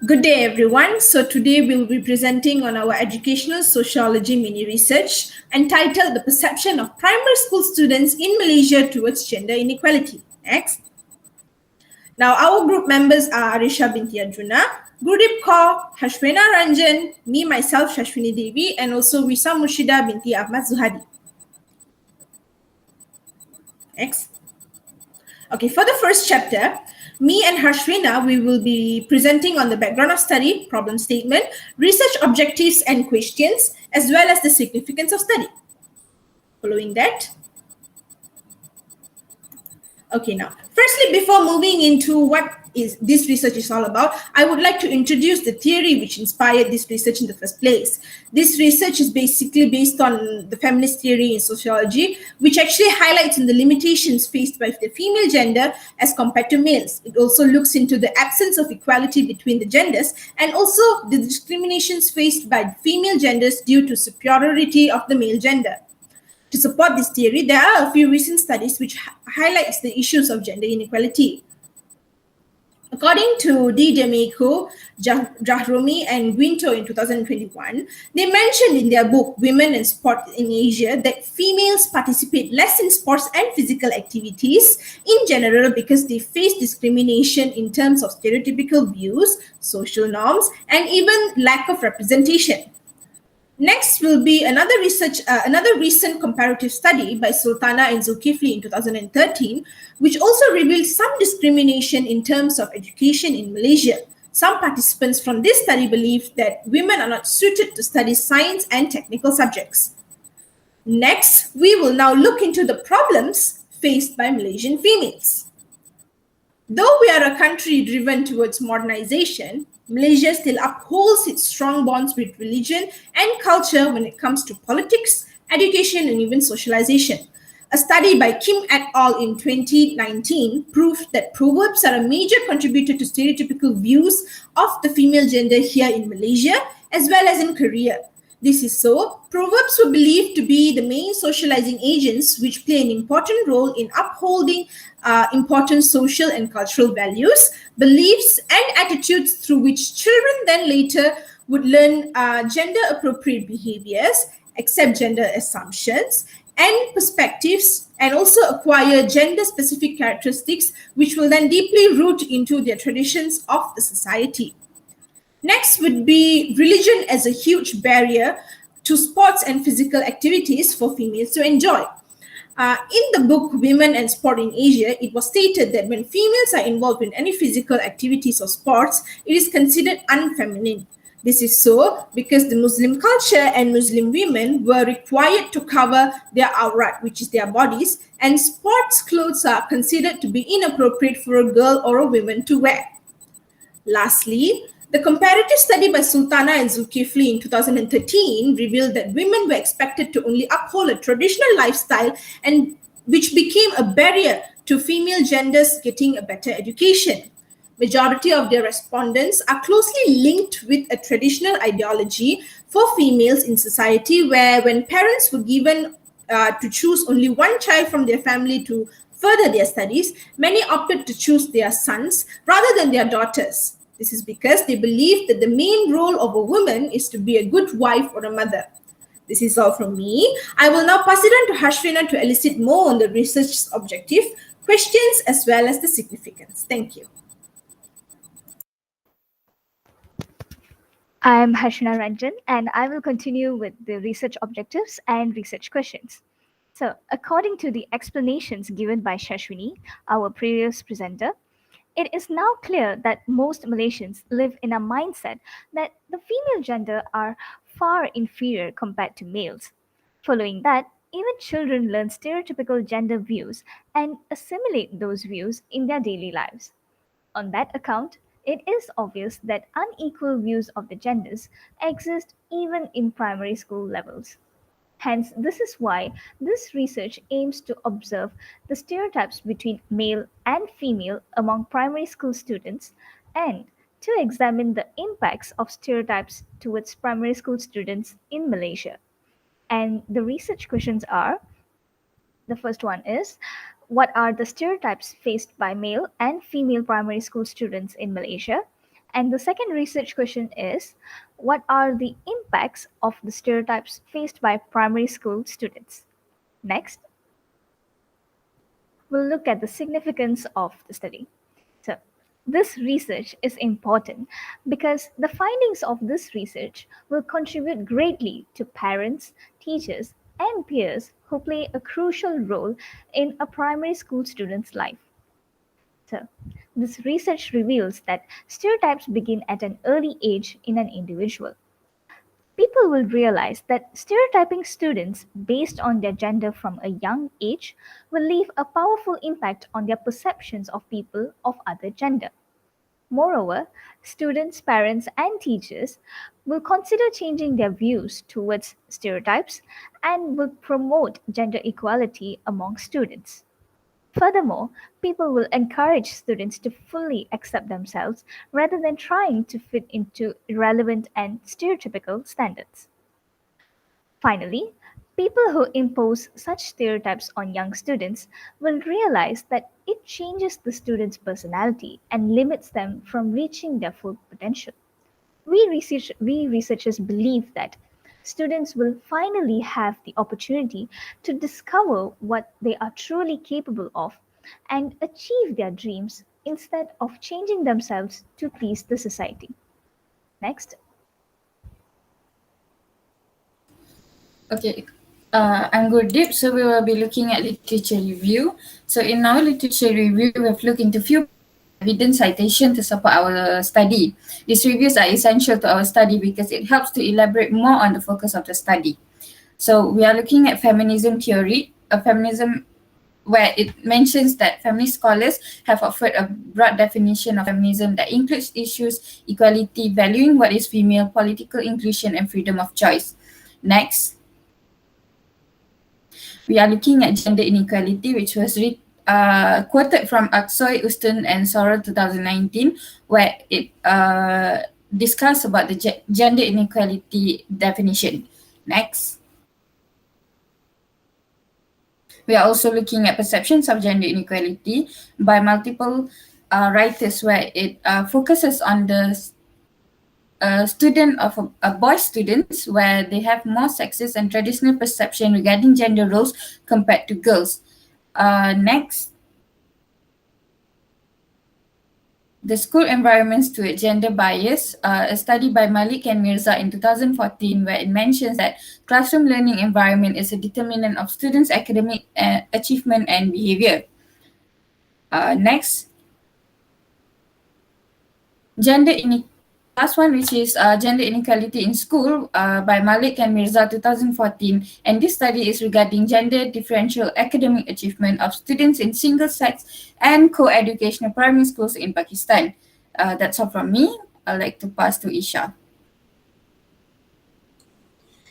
Good day, everyone. So today we'll be presenting on our educational sociology mini research entitled The Perception of Primary School Students in Malaysia Towards Gender Inequality. Next. Now, our group members are ARISSYA binti ARJUNA, Gurdeep, Kaur, HARSHVENA, RANJAN, me, myself, SHASWINI THEVI, and also WIESAM MURSHEEDA binti AHMAD ZUHADI. Next. Okay, for the first chapter, me and HARSHVENA, we will be presenting on the background of study, problem statement, research objectives and questions, as well as the significance of study. Following that. Okay, now, firstly, before moving into what this research is all about, I would like to introduce the theory which inspired this research in the first place. This research is basically based on the feminist theory in sociology, which actually highlights the limitations faced by the female gender as compared to males. It also looks into the absence of equality between the genders and also the discriminations faced by female genders due to superiority of the male gender. To support this theory, there are a few recent studies which highlights the issues of gender inequality. According to D. D'Amico, Jahromi, and Guinto in 2021, they mentioned in their book, Women and Sport in Asia, that females participate less in sports and physical activities in general because they face discrimination in terms of stereotypical views, social norms, and even lack of representation. Next will be another recent comparative study by Sultana and Zulkifli in 2013, which also revealed some discrimination in terms of education in Malaysia. Some participants from this study believe that women are not suited to study science and technical subjects. Next, we will now look into the problems faced by Malaysian females. Though we are a country driven towards modernization, Malaysia still upholds its strong bonds with religion and culture when it comes to politics, education, and even socialization. A study by Kim et al. In 2019 proved that proverbs are a major contributor to stereotypical views of the female gender here in Malaysia as well as in Korea. This is so, proverbs were believed to be the main socializing agents which play an important role in upholding important social and cultural values, beliefs, and attitudes through which children then later would learn gender-appropriate behaviors, accept gender assumptions and perspectives, and also acquire gender-specific characteristics which will then deeply root into their traditions of the society. Next would be religion as a huge barrier to sports and physical activities for females to enjoy. In the book Women and Sport in Asia, it was stated that when females are involved in any physical activities or sports, it is considered unfeminine. This is so because the Muslim culture and Muslim women were required to cover their awrat, which is their bodies, and sports clothes are considered to be inappropriate for a girl or a woman to wear. Lastly, the comparative study by Sultana and Zulkifli in 2013 revealed that women were expected to only uphold a traditional lifestyle, and which became a barrier to female genders getting a better education. Majority of their respondents are closely linked with a traditional ideology for females in society where when parents were given to choose only one child from their family to further their studies, many opted to choose their sons rather than their daughters. This is because they believe that the main role of a woman is to be a good wife or a mother. This is all from me. I will now pass it on to HARSHVENA to elicit more on the research's objective, questions, as well as the significance. Thank you. I am HARSHVENA RANJAN, and I will continue with the research objectives and research questions. So, according to the explanations given by SHASWINI, our previous presenter, it is now clear that most Malaysians live in a mindset that the female gender are far inferior compared to males. Following that, even children learn stereotypical gender views and assimilate those views in their daily lives. On that account, it is obvious that unequal views of the genders exist even in primary school levels. Hence, this is why this research aims to observe the stereotypes between male and female among primary school students and to examine the impacts of stereotypes towards primary school students in Malaysia. And the research questions are, the first one is, what are the stereotypes faced by male and female primary school students in Malaysia? And the second research question is, what are the impacts of the stereotypes faced by primary school students? Next, we'll look at the significance of the study. So, this research is important because the findings of this research will contribute greatly to parents, teachers, and peers who play a crucial role in a primary school student's life. So, this research reveals that stereotypes begin at an early age in an individual. People will realize that stereotyping students based on their gender from a young age will leave a powerful impact on their perceptions of people of other gender. Moreover, students, parents, and teachers will consider changing their views towards stereotypes and will promote gender equality among students. Furthermore, people will encourage students to fully accept themselves rather than trying to fit into irrelevant and stereotypical standards. Finally, people who impose such stereotypes on young students will realize that it changes the student's personality and limits them from reaching their full potential. We researchers believe that students will finally have the opportunity to discover what they are truly capable of and achieve their dreams instead of changing themselves to please the society. Next. Okay, I'm Gurdeep. So we will be looking at literature review. So in our literature review, we have looked into few evidence citation to support our study. These reviews are essential to our study because it helps to elaborate more on the focus of the study. So we are looking at feminism theory, a feminism where it mentions that feminist scholars have offered a broad definition of feminism that includes issues, equality, valuing what is female, political inclusion, and freedom of choice. Next, we are looking at gender inequality, which was quoted from Aksoy, Uston, and Sorrell 2019, where it discussed about the gender inequality definition. Next. We are also looking at perceptions of gender inequality by multiple writers, where it focuses on the student of boy students, where they have more sexist and traditional perception regarding gender roles compared to girls. Next, the school environments to gender bias, a study by Malik and Mirza in 2014, where it mentions that classroom learning environment is a determinant of students' academic achievement and behavior. Next, last one, which is gender inequality in school by Malik and Mirza 2014. And this study is regarding gender differential academic achievement of students in single-sex and co-educational primary schools in Pakistan. That's all from me. I'd like to pass to Isha.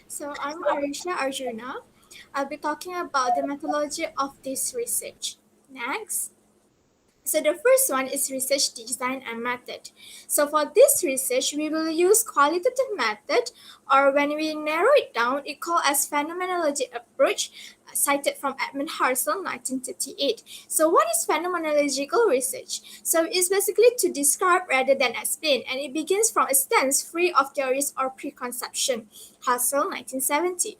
So I'm ARJUNA. I'll be talking about the methodology of this research. Next. So the first one is research design and method. So for this research, we will use qualitative method, or when we narrow it down, it called as phenomenology approach, cited from Edmund Husserl, 1938. So what is phenomenological research? So it's basically to describe rather than explain, and it begins from a stance free of theories or preconception, Husserl, 1970.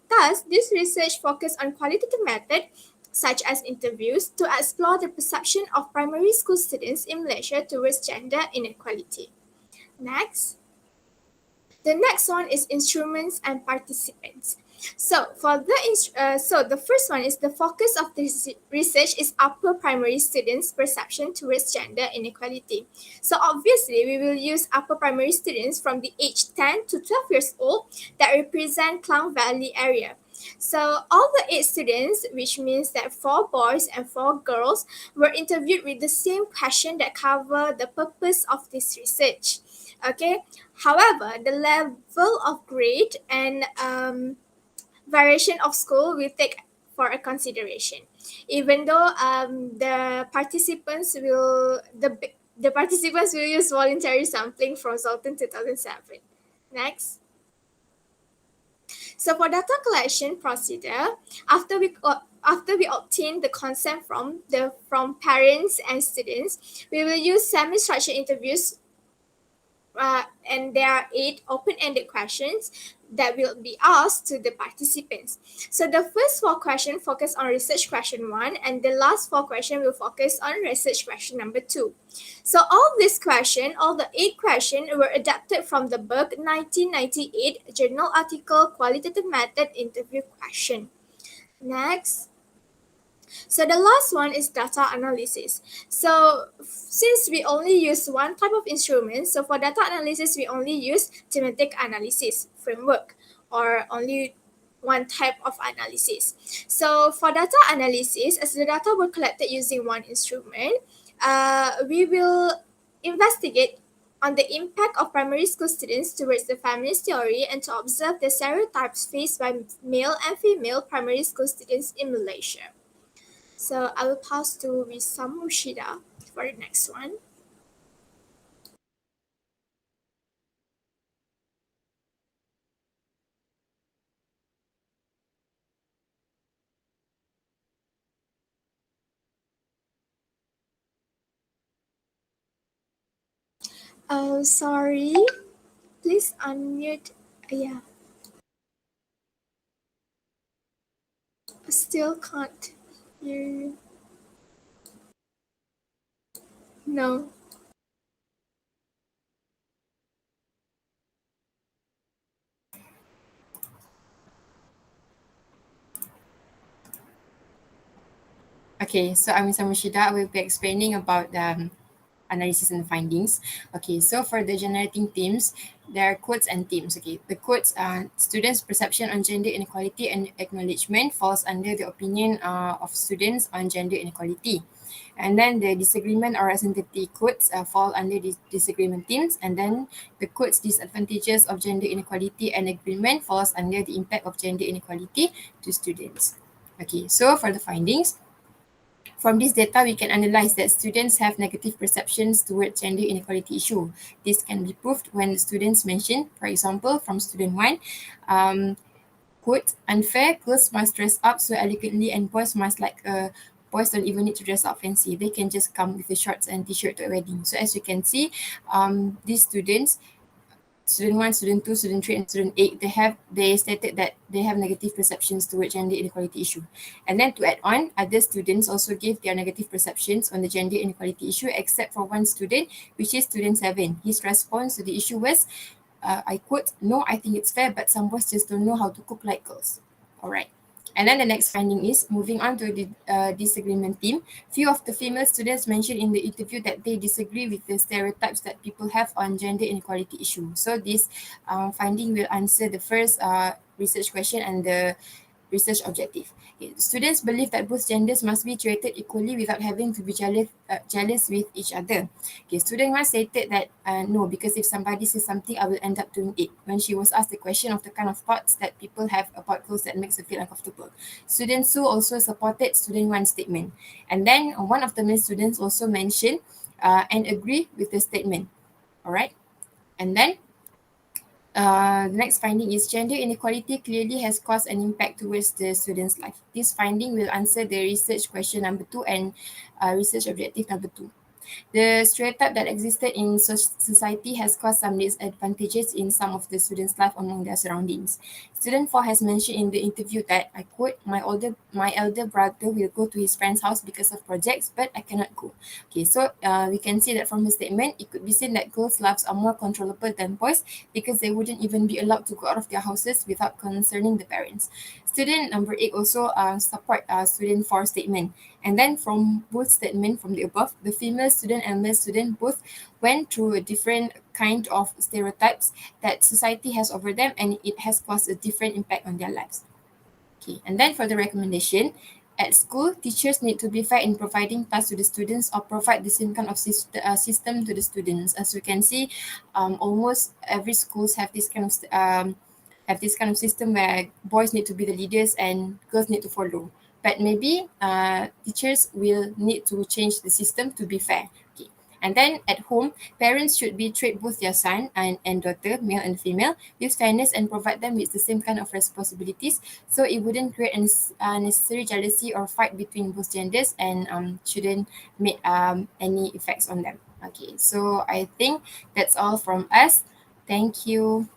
Thus, this research focused on qualitative method, such as interviews, to explore the perception of primary school students in Malaysia towards gender inequality. Next. The next one is instruments and participants. So the first one is the focus of this research is upper primary students' perception towards gender inequality. So obviously, we will use upper primary students from the age 10 to 12 years old that represent Klang Valley area. So all the 8 students, which means that 4 boys and 4 girls, were interviewed with the same question that cover the purpose of this research. Okay. However, the level of grade and variation of school will take for a consideration. Even though the participants will use voluntary sampling from Zoltan 2007. Next. So for data collection procedure, after we obtain the consent from parents and students, we will use semi-structured interviews and there are 8 open-ended questions that will be asked to the participants. So the first 4 questions focus on research question 1, and the last 4 questions will focus on research question number 2. So all the 8 questions were adapted from the book 1998 journal article Qualitative Method Interview Question. Next. So the last one is data analysis. So since we only use one type of instrument, so for data analysis, we only use thematic analysis framework or only one type of analysis. So for data analysis, as the data were collected using one instrument, we will investigate on the impact of primary school students towards the feminist theory and to observe the stereotypes faced by male and female primary school students in Malaysia. So I will pass to WIESAM MURSHEEDA for the next one. Oh, sorry. Please unmute. Yeah. Still can't hear you. No. Okay, so I'm Mr. Murshida. I will be explaining about the analysis and findings. Okay, so for the generating themes, there are quotes and themes. Okay, the quotes are students' perception on gender inequality and acknowledgement falls under the opinion of students on gender inequality. And then the disagreement or asymptotic quotes fall under the disagreement themes. And then the quotes disadvantages of gender inequality and agreement falls under the impact of gender inequality to students. Okay, so for the findings, from this data, we can analyze that students have negative perceptions towards gender inequality issue. This can be proved when the students mention, for example, from student 1, quote, unfair, girls must dress up so elegantly and boys must boys don't even need to dress up fancy. They can just come with the shorts and t-shirt to a wedding. So as you can see, these students, student 1, student 2, student 3, and student 8, they stated that they have negative perceptions towards gender inequality issue. And then to add on, other students also gave their negative perceptions on the gender inequality issue, except for one student, which is student 7. His response to the issue was, I quote, no, I think it's fair, but some boys just don't know how to cook like girls. All right. And then the next finding is, moving on to the disagreement theme, few of the female students mentioned in the interview that they disagree with the stereotypes that people have on gender inequality issue. So this finding will answer the first research question and the research objective. Okay. Students believe that both genders must be treated equally without having to be jealous with each other. Okay, student 1 stated that no, because if somebody says something, I will end up doing it. When she was asked the question of the kind of thoughts that people have about clothes that makes her feel uncomfortable. Student 2 also supported student 1's statement. And then one of the male students also mentioned and agree with the statement. All right. And then the next finding is gender inequality clearly has caused an impact towards the student's life. This finding will answer the research question number 2 and research objective number 2. The stereotype that existed in society has caused some disadvantages in some of the students' life among their surroundings. Student 4 has mentioned in the interview that, I quote, my elder brother will go to his friend's house because of projects, but I cannot go. Okay, so we can see that from his statement, it could be seen that girls' lives are more controllable than boys because they wouldn't even be allowed to go out of their houses without concerning the parents. Student number 8 also support student 4 statement. And then from both statements from the above, the female student and male student both went through a different kind of stereotypes that society has over them, and it has caused a different impact on their lives. Okay, and then for the recommendation, at school, teachers need to be fair in providing tasks to the students or provide the same kind of system to the students. As you can see, almost every schools have this kind of system where boys need to be the leaders and girls need to follow. But maybe teachers will need to change the system to be fair. Okay. And then at home, parents should be treat both their son and daughter, male and female, with fairness and provide them with the same kind of responsibilities, so it wouldn't create unnecessary jealousy or fight between both genders, and shouldn't make any effects on them. Okay, so I think that's all from us. Thank you.